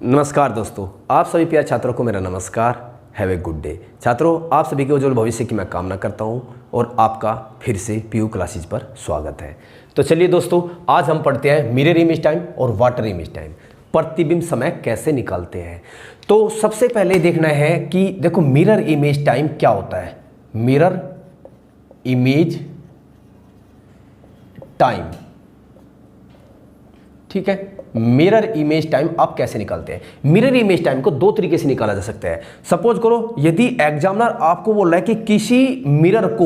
नमस्कार दोस्तों, आप सभी प्यारे छात्रों को मेरा नमस्कार। Have a good day. छात्रों, आप सभी के उज्जवल भविष्य की मैं कामना करता हूं और आपका फिर से पीयू क्लासेज पर स्वागत है। तो चलिए दोस्तों, आज हम पढ़ते हैं मिरर इमेज टाइम और वाटर इमेज टाइम। प्रतिबिंब समय कैसे निकालते हैं। तो सबसे पहले देखना है कि देखो मिरर इमेज टाइम क्या होता है। मिरर इमेज टाइम, ठीक है। मिरर इमेज टाइम आप कैसे निकालते हैं। मिरर इमेज टाइम को दो तरीके से निकाला जा सकता है। सपोज करो यदि एग्जामिनर आपको बोल रहा है कि किसी मिरर को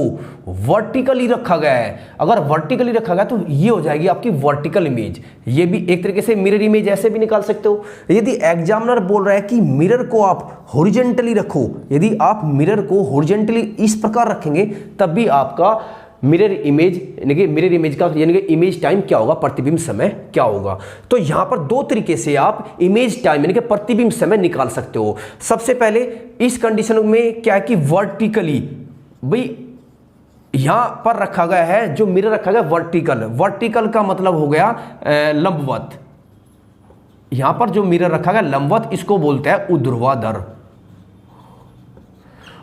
वर्टिकली रखा गया है, अगर वर्टिकली रखा गया तो ये हो जाएगी आपकी वर्टिकल इमेज। ये भी एक तरीके से मिरर इमेज ऐसे भी निकाल सकते हो। यदि एग्जामिनर बोल रहा है कि मिरर को आप हॉरिजॉन्टली रखो, यदि आप मिरर को हॉरिजॉन्टली इस प्रकार रखेंगे तब भी आपका मिरर इमेज का यानी कि इमेज टाइम क्या होगा, प्रतिबिंब समय क्या होगा। तो यहां पर दो तरीके से आप इमेज टाइम यानी कि प्रतिबिंब समय निकाल सकते हो। सबसे पहले इस कंडीशन में क्या है कि वर्टिकली, भाई यहां पर रखा गया है, जो मिरर रखा गया वर्टिकल का मतलब हो गया लंबवत। यहां पर जो मिरर रखा गया लंबवत, इसको बोलते हैं ऊर्ध्वाधर।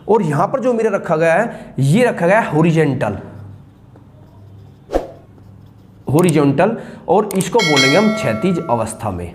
और यहां पर जो मिरर रखा गया है ये रखा गया है हॉरिजॉन्टल, और इसको बोलेंगे हम क्षैतिज अवस्था में,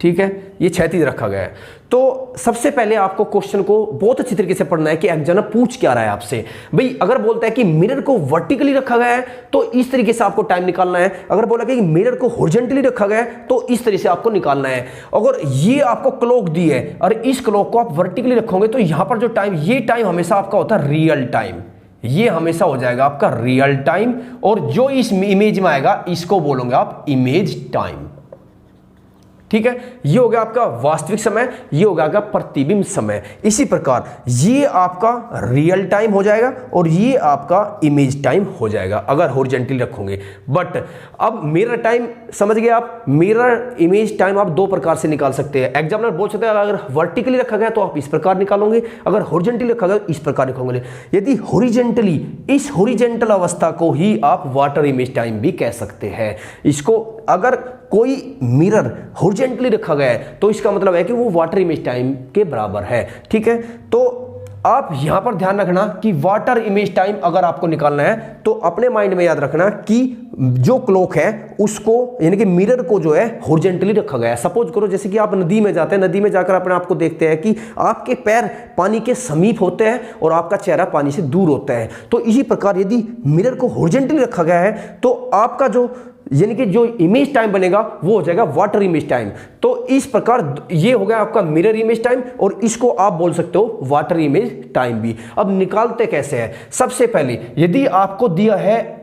ठीक है। ये क्षैतिज रखा गया है। तो सबसे पहले आपको क्वेश्चन को बहुत अच्छी तरीके से पढ़ना है कि एग्जामिनर पूछ क्या रहा है आपसे। भाई अगर बोलता है कि मिरर को वर्टिकली रखा गया है तो इस तरीके से आपको टाइम निकालना है। अगर बोला कि मिरर को हॉरिजॉन्टली रखा गया है तो इस तरीके से आपको निकालना है। अगर ये आपको क्लॉक दी है और इस क्लॉक को आप वर्टिकली रखोगे तो यहां पर जो टाइम, ये टाइम हमेशा आपका होता है रियल टाइम। ये हमेशा हो जाएगा आपका रियल टाइम, और जो इस इमेज में आएगा इसको बोलोगे आप इमेज टाइम, ठीक है। ये हो गया आपका वास्तविक समय, ये हो गया आपका प्रतिबिंब समय। इसी प्रकार ये आपका रियल टाइम हो जाएगा और ये आपका इमेज टाइम हो जाएगा अगर हॉरिजॉन्टली रखोगे। बट अब मिरर टाइम समझ गए आप। मिरर इमेज टाइम आप दो प्रकार से निकाल सकते हैं। एग्जामिनर बोल सकते हैं अगर वर्टिकली रखा गया तो आप इस प्रकार निकालोगे, अगर हॉरिजॉन्टली रखा गया तो इस प्रकार निकालोगे। यदि हॉरिजॉन्टली, इस हॉरिजॉन्टल अवस्था को ही आप वाटर इमेज टाइम भी कह सकते हैं। इसको अगर कोई मिरर हॉरिजॉन्टली रखा गया है तो इसका मतलब है कि वो वाटर इमेज टाइम के बराबर है, ठीक है। तो आप यहां पर ध्यान रखना कि वाटर इमेज टाइम अगर आपको निकालना है तो अपने माइंड में याद रखना कि जो क्लॉक है उसको यानी कि मिरर को जो है हॉरिजॉन्टली रखा गया है। सपोज करो जैसे कि आप नदी में जाते हैं, नदी में जाकर अपने आप को देखते हैं कि आपके पैर पानी के समीप होते हैं और आपका चेहरा पानी से दूर होता है। तो इसी प्रकार यदि मिरर को हॉरिजॉन्टली रखा गया है तो आपका जो यानी कि जो इमेज टाइम बनेगा वो हो जाएगा वाटर इमेज टाइम। तो इस प्रकार ये हो गया आपका मिरर इमेज टाइम और इसको आप बोल सकते हो वाटर इमेज टाइम भी। अब निकालते कैसे हैं। सबसे पहले यदि आपको दिया है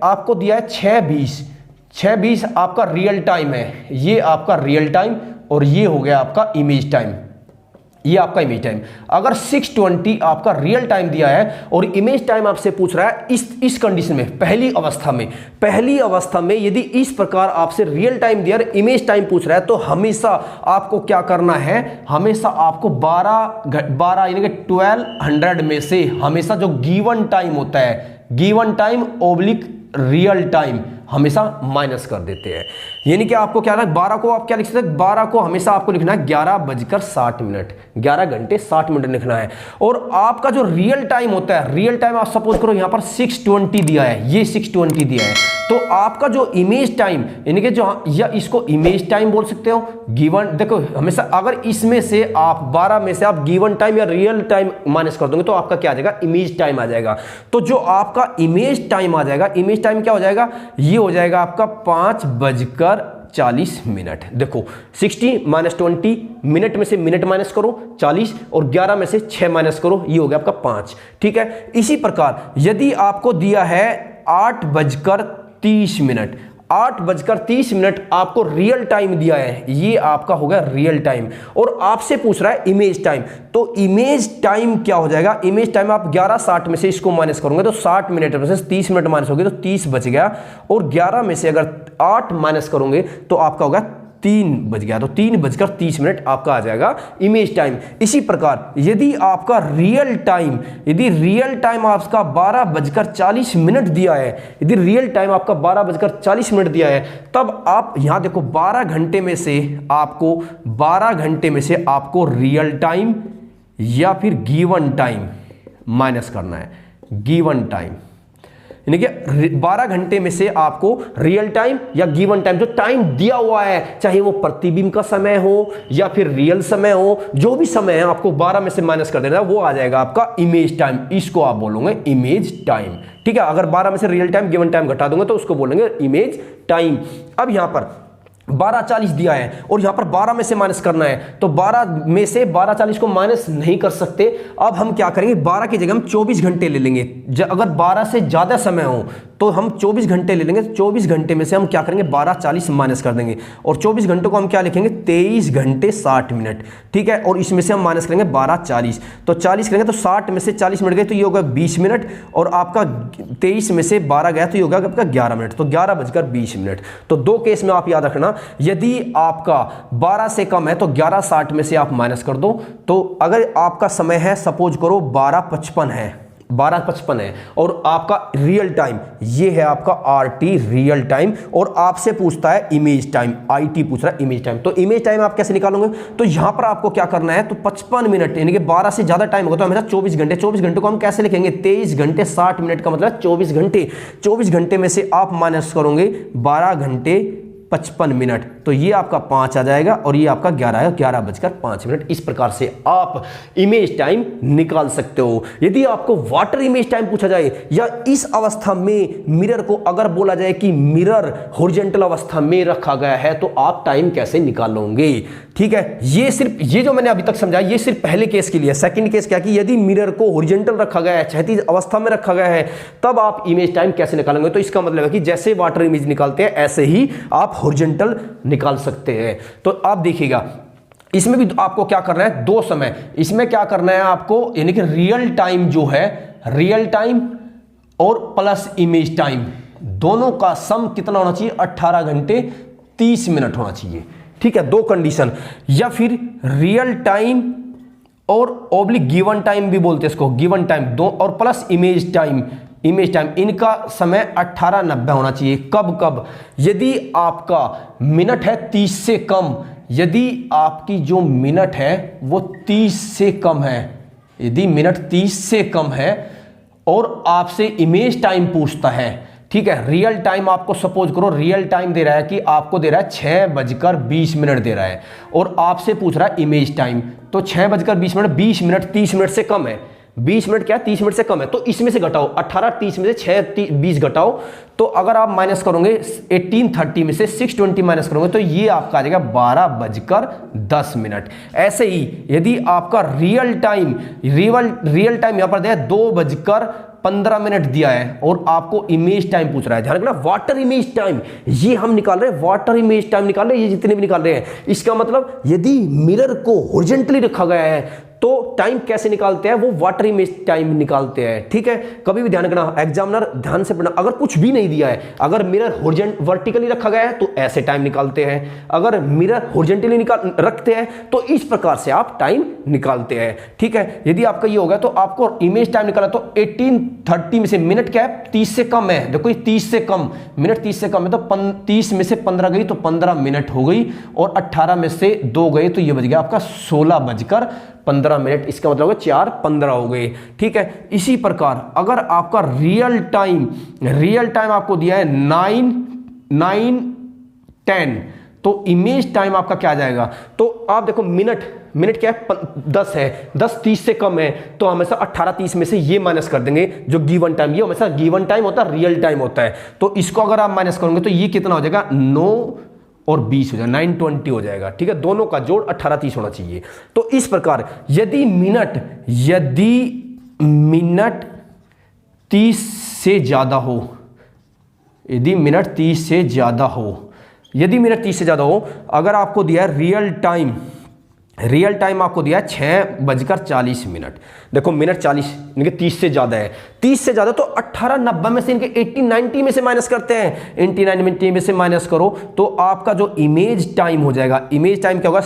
6:20 आपका रियल टाइम है, ये आपका रियल टाइम और ये हो गया आपका इमेज टाइम, ये आपका इमेज टाइम। अगर 6:20 आपका रियल टाइम दिया है और इमेज टाइम आपसे पूछ रहा है इस कंडीशन में, पहली अवस्था में यदि इस प्रकार आपसे रियल टाइम दिया और इमेज टाइम पूछ रहा है तो हमेशा आपको क्या करना है, हमेशा आपको 12 यानी कि 1200 में से हमेशा जो गिवन टाइम होता है, given time oblique real time हमेशा माइनस कर देते हैं। यानी कि आपको क्या है, 12 को आप क्या लिख सकते हैं, 12 को हमेशा आपको लिखना है 11:60, 11 घंटे 60 मिनट लिखना है। और आपका जो रियल टाइम होता है, रियल टाइम आप सपोज करो यहां पर 6:20 दिया है, ये 6:20 दिया है, तो आपका जो इमेज टाइम यानी कि जो, या इसको इमेज टाइम बोल सकते हो गिवन। देखो हमेशा अगर इसमें से आप 12 में से आप गिवन टाइम या रियल टाइम माइनस कर दोगे तो आपका क्या आ जाएगा, इमेज टाइम आ जाएगा। तो जो आपका इमेज टाइम आ जाएगा, इमेज टाइम क्या हो जाएगा, ये हो जाएगा आपका 5:40। देखो 60 - 20, मिनट में से मिनट माइनस करो 40 और 11 में से 6 माइनस करो, ये हो गया आपका 5, ठीक है। इसी प्रकार यदि आपको दिया है 8:30 आपको रियल टाइम दिया है, ये आपका हो गया रियल टाइम और आपसे पूछ रहा है इमेज टाइम। तो इमेज टाइम क्या हो जाएगा, इमेज टाइम आप 11:60 में से इसको माइनस करोगे तो 60 मिनट में से 30 मिनट माइनस होगी तो 30 बच गया, और 11 में से अगर 8 माइनस करोगे तो आपका होगा 3 बज गया, तो 3:30 आपका आ जाएगा इमेज टाइम। इसी प्रकार यदि आपका रियल टाइम आपका 12:40 दिया है, यदि रियल टाइम आपका 12:40 दिया है, तब आप यहां देखो 12 घंटे में से आपको रियल टाइम या फिर गिवन टाइम माइनस करना है। गिवन टाइम यानी कि 12 घंटे में से आपको रियल टाइम या गिवन टाइम, जो टाइम दिया हुआ है, चाहे वो प्रतिबिंब का समय हो या फिर रियल समय हो, जो भी समय है आपको 12 में से माइनस कर देना है, वो आ जाएगा आपका इमेज टाइम। इसको आप बोलोगे इमेज टाइम, ठीक है। अगर 12 में से रियल टाइम गिवन टाइम घटा दूंगे तो उसको बोलेंगे इमेज टाइम। अब यहां पर 12:40 दिया है और यहां पर 12 में से माइनस करना है, तो 12 में से 12:40 को माइनस नहीं कर सकते। अब हम क्या करेंगे, 12 की जगह हम 24 घंटे ले लेंगे। अगर 12 से ज्यादा समय हो तो हम 24 घंटे ले लेंगे। 24 घंटे में से हम क्या करेंगे, 12:40 माइनस कर देंगे और 24 घंटों को हम क्या लिखेंगे, 23 घंटे 60 मिनट, ठीक है। और इसमें से हम माइनस करेंगे 12:40, तो 40 करेंगे तो 60 में से 40 मिनट गए तो ये होगा 20 मिनट, और आपका 23 में से 12 गया तो ये होगा आपका 11 मिनट, तो 11:20। तो दो केस में आप याद रखना, यदि आपका 12 से कम है तो 11:60 में से आप माइनस कर दो। तो अगर आपका समय है, सपोज करो 12:55 है और आपका रियल टाइम ये है आपका RT रियल टाइम, और आपसे पूछता है इमेज टाइम, IT पूछ रहा है इमेज टाइम। तो इमेज टाइम आप कैसे निकालोगे, तो यहां पर आपको क्या करना है, तो 55 मिनट यानी कि 12 से ज्यादा टाइम होगा तो हमेशा 24 घंटे। 24 घंटे को हम कैसे लिखेंगे, 23 घंटे 60 मिनट का मतलब 24 घंटे। 24 घंटे में से आप माइनस करोगे 12 घंटे 55 मिनट, तो ये आपका 5 आ जाएगा और ये आपका 11 है, 11:05। इस प्रकार से आप इमेज टाइम निकाल सकते हो। यदि आपको वाटर इमेज टाइम पूछा जाए या इस अवस्था में मिरर को अगर बोला जाए कि मिरर हॉरिजॉन्टल अवस्था में रखा गया है, तो आप टाइम कैसे निकालोगे, ठीक है। ये जो मैंने अभी तक समझाया ये सिर्फ पहले केस के लिए। सेकंड केस क्या कि यदि मिरर को हॉरिजॉन्टल रखा गया है, क्षैतिज अवस्था में रखा गया है, तब आप इमेज टाइम कैसे निकालेंगे। तो इसका मतलब है कि जैसे वाटर इमेज निकालते हैं ऐसे ही आप हॉरिजॉन्टल निकाल सकते हैं। तो आप देखिएगा इसमें भी आपको क्या करना है, दो समय, इसमें क्या करना है आपको, यानी कि रियल टाइम जो है, रियल टाइम और प्लस इमेज टाइम दोनों का सम कितना होना चाहिए, 18 घंटे 30 मिनट होना चाहिए, ठीक है। दो कंडीशन, या फिर रियल टाइम और ओब्लिक गिवन टाइम भी बोलते हैं इसको, गिवन टाइम दो, और प्लस इमेज टाइम, इनका समय 18:90 होना चाहिए। कब, यदि आपका मिनट है 30 से कम, यदि आपकी जो मिनट है वो 30 से कम है, यदि मिनट 30 से कम है और आपसे इमेज टाइम पूछता है, ठीक है। रियल टाइम आपको सपोज करो रियल टाइम दे रहा है कि आपको दे रहा है 6:20 दे रहा है और आपसे पूछ रहा है इमेज टाइम, तो 6:20, 20 मिनट 30 मिनट से कम है, 20 मिनट क्या 30 मिनट से कम है, तो इसमें से घटाओ 18 30 में से 6 20 घटाओ, तो अगर आप माइनस करोगे 18:30 में से 6:20 माइनस करोगे तो ये आपका आ जाएगा 12:10। ऐसे ही यदि आपका रियल टाइम यहां पर दिया 2:15 दिया है और आपको इमेज टाइम पूछ रहा है, ध्यान रखना वाटर इमेज टाइम, ये हम निकाल रहे हैं, वाटर इमेज टाइम निकाल रहे हैं, ये जितने भी निकाल रहे हैं, इसका मतलब यदि मिरर को हॉरिजॉन्टली रखा गया है तो टाइम कैसे निकालते हैं, वो वाटर इमेज टाइम निकालते हैं, ठीक है। कभी भी ध्यान रखना, एग्जामिनर ध्यान से पढ़ना, अगर कुछ भी नहीं दिया है, अगर मिरर वर्टिकली रखा गया है तो ऐसे टाइम निकालते हैं, अगर मिरर हॉरिजॉन्टली रखते हैं तो इस प्रकार से आप टाइम निकालते हैं, ठीक है। यदि आपका ये होगा तो आपको इमेज टाइम निकाला, तो 18:30 में से मिनट क्या है 30 से कम है, देखो 30 से कम, मिनट 30 से कम है तो 30 में से 15 गई तो 15 मिनट हो गई, और 18 में से 2 गए तो ये बच गया आपका 16:15। इसका मतलब है 4:15 हो गए, ठीक है। इसी प्रकार अगर आपका रियल टाइम आपको दिया है 9:10, तो इमेज टाइम आपका क्या आ जाएगा, तो आप देखो मिनट क्या है 10 है, 10 30 से कम है, तो हमेशा 18:30 में से ये माइनस कर देंगे जो गिवन टाइम, ये हमेशा गिवन टाइम होता है, रियल टाइम होता है, तो इसको अगर आप माइनस करोगे तो ये कितना हो जाएगा 9 और 20 हो जाएगा, 9:20 हो जाएगा, ठीक है। दोनों का जोड़ 18:30 होना चाहिए। तो इस प्रकार यदि मिनट 30 से ज्यादा हो, यदि मिनट 30 से ज्यादा हो, अगर आपको दिया है रियल टाइम रियल टाइम आपको दिया है 6:40। देखो मिनट 40 इनके 30 से ज़्यादा है, 30 से ज़्यादा, तो 18:90 में से इनके 80-90 में से माइनस करते हैं, 89 में से माइनस करो तो आपका जो इमेज टाइम हो जाएगा, इमेज टाइम क्या होगा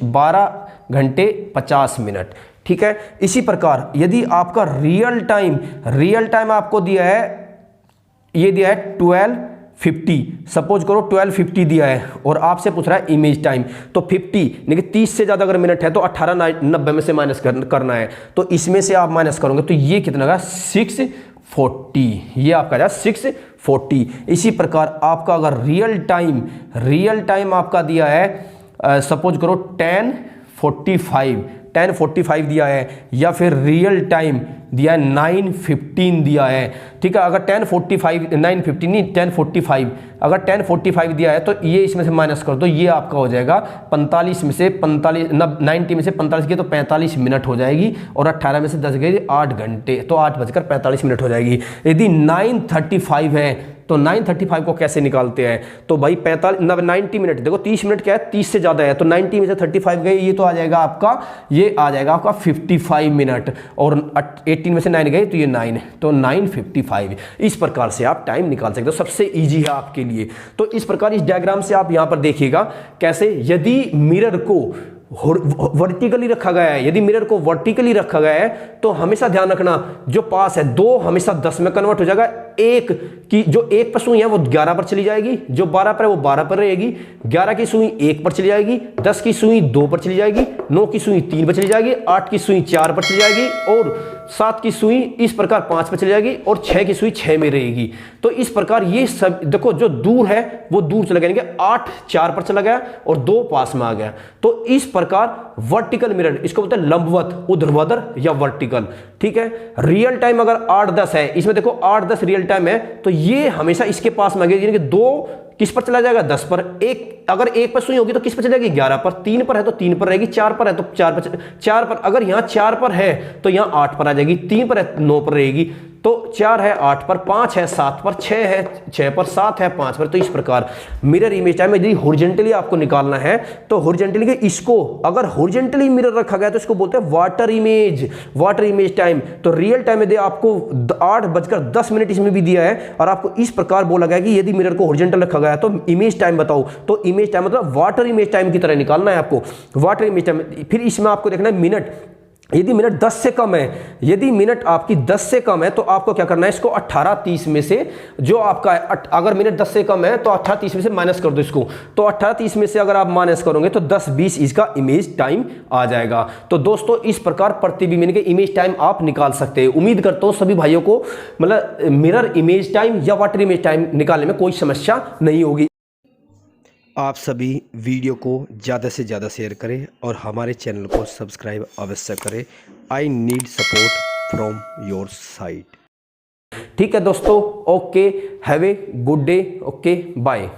12 घंटे 50 मिनट। ठीक है, इसी प्रकार यदि आपका रियल टाइम आपको दिया है, ये दिया है 12:50, सपोज करो 12:50 दिया है और आपसे पूछ रहा है इमेज टाइम, तो 50 यानी कि 30 से ज़्यादा अगर मिनट है तो 18:90 में से माइनस करना है, तो इसमें से आप माइनस करोगे तो ये कितना होगा 640, ये आपका जाए 640। इसी प्रकार आपका अगर रियल टाइम आपका दिया है सपोज करो 10:45 दिया है, या फिर रियल टाइम दिया है 9:15 दिया है। ठीक है, अगर 10:45 9:15 नहीं 10:45, अगर 10:45 दिया है तो ये इसमें से माइनस कर दो, ये आपका हो जाएगा 45 में से 45 90 में से 45 की तो 45 मिनट हो जाएगी, और 18 में से 10 गई 8 घंटे, तो 8:45 हो जाएगी। यदि 9:35 है तो 9:35 को कैसे निकालते हैं, तो भाई 90 मिनट, देखो 30 मिनट क्या है 30 से ज़्यादा है, तो 90 में से 35 गए, ये तो आ जाएगा आपका, ये आ जाएगा आपका 55 मिनट, और 18 में से 9 गए तो ये 9, तो 9:55। इस प्रकार से आप टाइम निकाल सकते हो, सबसे ईजी है आपके लिए। तो इस प्रकार इस डायग्राम से आप यहाँ पर देखिएगा कैसे, यदि मिरर को वर्टिकली रखा गया है, यदि मिरर को वर्टिकली रखा गया है तो हमेशा ध्यान रखना जो पास है 2 हमेशा 10 में कन्वर्ट हो जाएगा, एक की जो 1 पर सुई है वो 11 पर चली जाएगी, जो 12 पर है वो 12 पर रहेगी, 11 की सुई 1 पर चली जाएगी, 10 की सुई 2 पर चली जाएगी, 9 की सुई 3 पर चली जाएगी, 8 की सुई 4 पर चली जाएगी, और 7 की सुई इस प्रकार 5 पर चली जाएगी, और 6 की सुई 6 में रहेगी। तो इस प्रकार ये सब देखो, जो दूर है वो दूर चला गया, 8 4 पर चला गया और 2 पास में आ गया। तो इस प्रकार वर्टिकल मिरर, इसको बोलते हैं लंबवत, ऊर्ध्वाधर या वर्टिकल। ठीक है, रियल टाइम अगर 8-10 है, इसमें देखो 8-10 रियल टाइम है, तो ये हमेशा इसके पास में आ गया, यानी कि 2 किस पर चला जाएगा 10 पर, एक अगर 1 पर सुई होगी तो किस पर चलेगी 11 पर, 3 पर है तो 3 पर रहेगी, 4 पर है तो 4 पर, अगर यहां 4 पर है तो यहां 8 पर आ जाएगी, 3 पर है 9 पर रहेगी, तो 4 है 8 पर, 5 है 7 पर, 6 है 6 पर, 7 है 5 पर। तो इस प्रकार मिरर इमेज टाइम में यदि हॉरिजॉन्टली आपको निकालना है तो हॉरिजॉन्टली के इसको अगर हॉरिजॉन्टली मिरर रखा गया तो इसको बोलते हैं वाटर इमेज टाइम। तो रियल टाइम यदि आपको 8:10 इसमें भी दिया है और आपको इस प्रकार बोला गया कि यदि मिरर को हॉरिजॉन्टल रखा गया तो इमेज टाइम बताओ, तो इमेज टाइम मतलब वाटर इमेज टाइम की तरह निकालना है आपको, वाटर इमेज टाइम। फिर इसमें आपको देखना है मिनट, यदि मिनट 10 से कम है, यदि मिनट आपकी 10 से कम है तो आपको क्या करना है, इसको 18:30 में से जो आपका अगर मिनट 10 से कम है तो 18:30 में से माइनस कर दो इसको, तो 18:30 में से अगर आप माइनस करोगे तो 10:20 इसका इमेज टाइम आ जाएगा। तो दोस्तों इस प्रकार प्रतिबिंब यानी कि इमेज टाइम आप निकाल सकते हैं। उम्मीद करता हूं सभी भाइयों को मतलब मिरर इमेज टाइम या वाटर इमेज टाइम निकालने में कोई समस्या नहीं होगी। आप सभी वीडियो को ज़्यादा से ज़्यादा शेयर करें और हमारे चैनल को सब्सक्राइब अवश्य करें। I need support from your side. ठीक है दोस्तों, okay, have a good day, okay, bye.